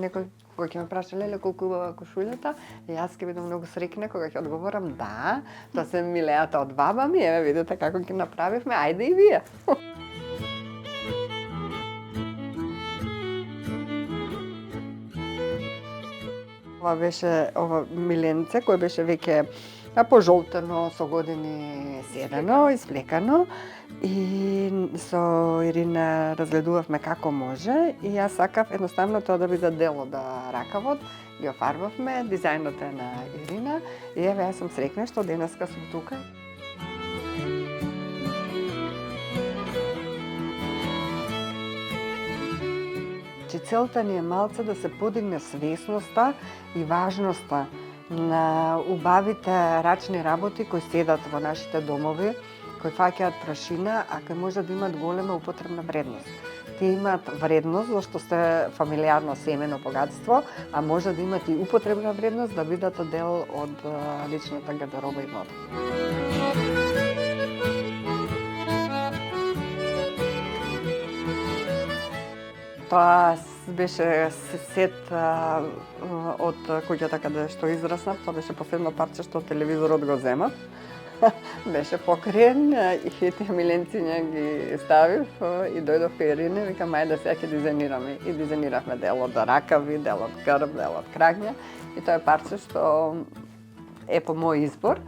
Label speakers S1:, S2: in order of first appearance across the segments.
S1: некој кога ќе ме праша леле колку убава кошулјата, и јас ќе бидам многу среќна кога ќе одговорам да, тоа се милеата од баба ми, еве видете како ги направивме, ајде и вие. Ова беше миленце кој беше веќе пожолтено, со години седено, исплекано, и со Ирина разгледувавме како може и јас сакав едноставно тоа да биде дел од ракавот. Ги офарбавме, дизајнот е на Ирина и еве јас сум среќна што денеска сум тука. Целта ни е малце да се подигне свесноста и важноста на убавите рачни работи кои седат во нашите домови, кои фаќаат прашина, а кои може да имат голема употребна вредност. Те имаат вредност зашто сте фамилиарно семено богатство, а може да имат и употребна вредност да бидат дел од личната гардероба и мода. Тоа беше сет од куќата каде што израснав, тоа беше последно парче што телевизорот го земав. Беше покриен и тие миленциња ги ставив и дојдов кај Ирина, викам ајде сега ќе дизајнираме. И дизајниравме дел од ракави, дел од грб, дел од крагња. И тоа е парче што е по мој избор.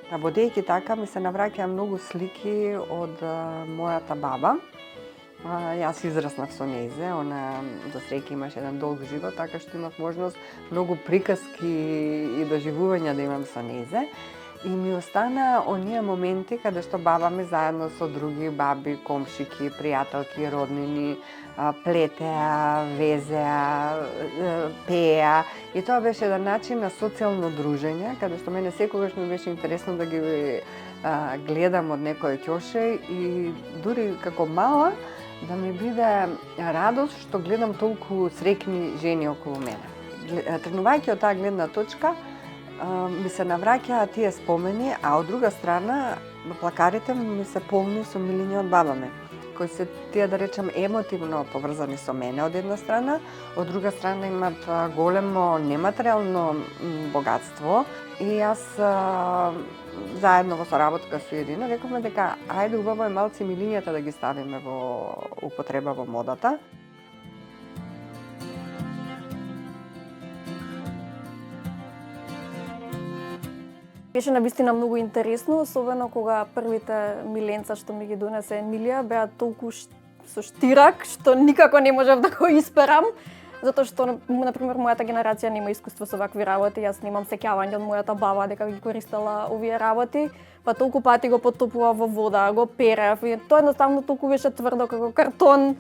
S1: Работејќи така ми се навраќаа многу слики од мојата баба. Јас израснав со нејзе, она за среќа имаше еден долг живот, така што имав можност многу приказки и доживувања да имам со нејзе. И ми остана оние моменти каде што баба ми заедно со други баби, комшики, пријателки, роднини плетеа, везеа, пееа. И тоа беше еден начин на социјално дружење, каде што мене секогаш ми беше интересно да ги гледам од некој ќоше и дури како мала да ми биде радост што гледам толку среќни жени околу мене. Тренувајќи од таа гледна точка, ми се навраќаа тие спомени, а од друга страна плакарите ми се полни со милиња од баба ми, кои се тие да речам емотивно поврзани со мене од една страна, од друга страна имат големо нематеријално богатство и јас заедно во соработка со Ирина рековме дека ајде убаво е малци милињата да ги ставиме во употреба во модата.
S2: Беше навистина многу интересно, особено кога првите миленца што ми ги донесе Емилија беа толку со штирак што никако не можев да го исперам, затоа што на пример мојата генерација нема искуство со вакви работи, јас немам сеќавање од мојата баба дека ги користела овие работи, па толку пати го потопува во вода, го перев и тоа едноставно толку беше тврдо како картон.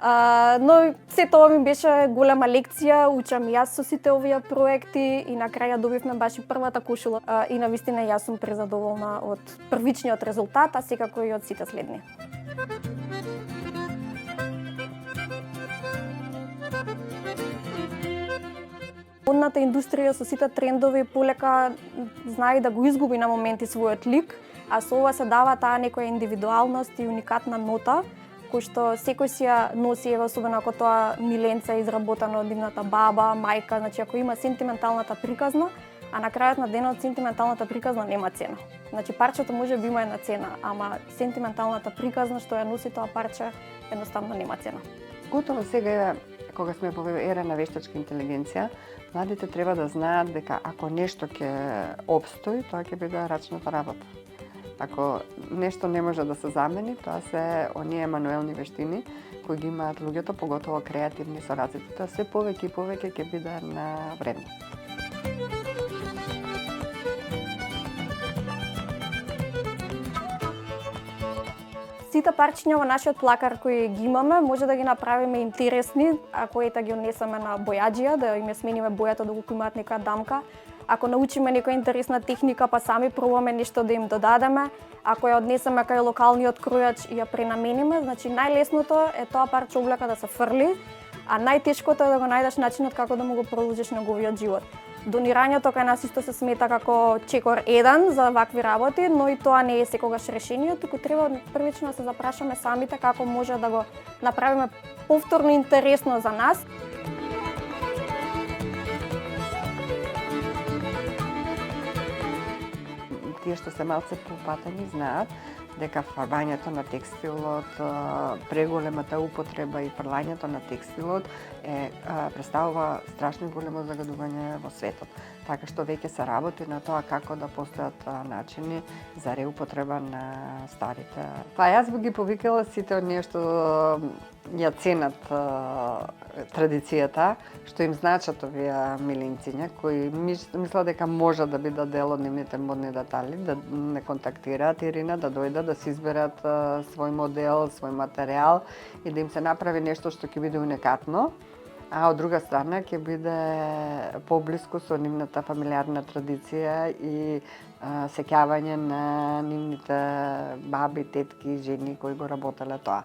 S2: Но се тоа ми беше голема лекција, учам и јас со сите овие проекти и на крај ја добивме баш и првата кошула. И навистина јас сум презадоволна од првичниот резултат, а секако и од сите следни. Модната индустрија со сите трендови полека знае да го изгуби на моменти својот лик, а со ова се дава таа некоја индивидуалност и уникатна нота, кој што секој си ја носи, особено ако тоа миленце е изработено од нивната баба, мајка, значи ако има сентименталната приказна, а на крајот на денот сентименталната приказна нема цена. Значи парчето може би има една цена, ама сентименталната приказна што ја носи тоа парче едноставно нема цена.
S1: Готово сега, кога сме во ера на вештачка интелигенција, младите треба да знаат дека ако нешто ќе опстои, тоа ќе биде рачната работа. Ако нешто не може да се замени, тоа се оние мануелни вештини кои ги имаат луѓето, поготово креативни со рацете. Тоа се повеќе и повеќе ќе биде на вредност.
S2: Сите парчиња во нашиот плакар кои ги имаме, може да ги направиме интересни, ако ета ги однесеме на бојаџија, да им смениме бојата доколку имаат некоја дамка. Ако научиме некоја интересна техника, па сами пробаме нешто да им додадеме, ако ја однесеме кај локалниот кројач и ја пренамениме, значи најлесното е тоа парче облека да се фрли, а најтешкото е да го најдеш начинот како да му го продолжиш неговиот живот. Донирањето кај нас исто се смета како чекор 1 за вакви работи, но и тоа не е секогаш решение, туку треба првично да се запрашаме самите како може да го направиме повторно интересно за нас.
S1: Тие што се малце попатени знаат дека фарбањето на текстилот, преголемата употреба и фрлањето на текстилот представува страшно големо загадување во светот. Така што веќе се работи на тоа како да постојат начини за реупотреба на старите. Па јас би ги повикала сите оние што ја ценат традицијата, што им значат овие милинциња, кои мислат дека може да бидат дел од нивните модни детали, да не контактираат Ирина, да дојдат да си изберат свој модел, свој материјал и да им се направи нешто што ќе биде уникатно, а од друга страна ќе биде поблиску со нивната фамилиарна традиција и сеќавање на нивните баби, тетки, жени кои го работеле тоа.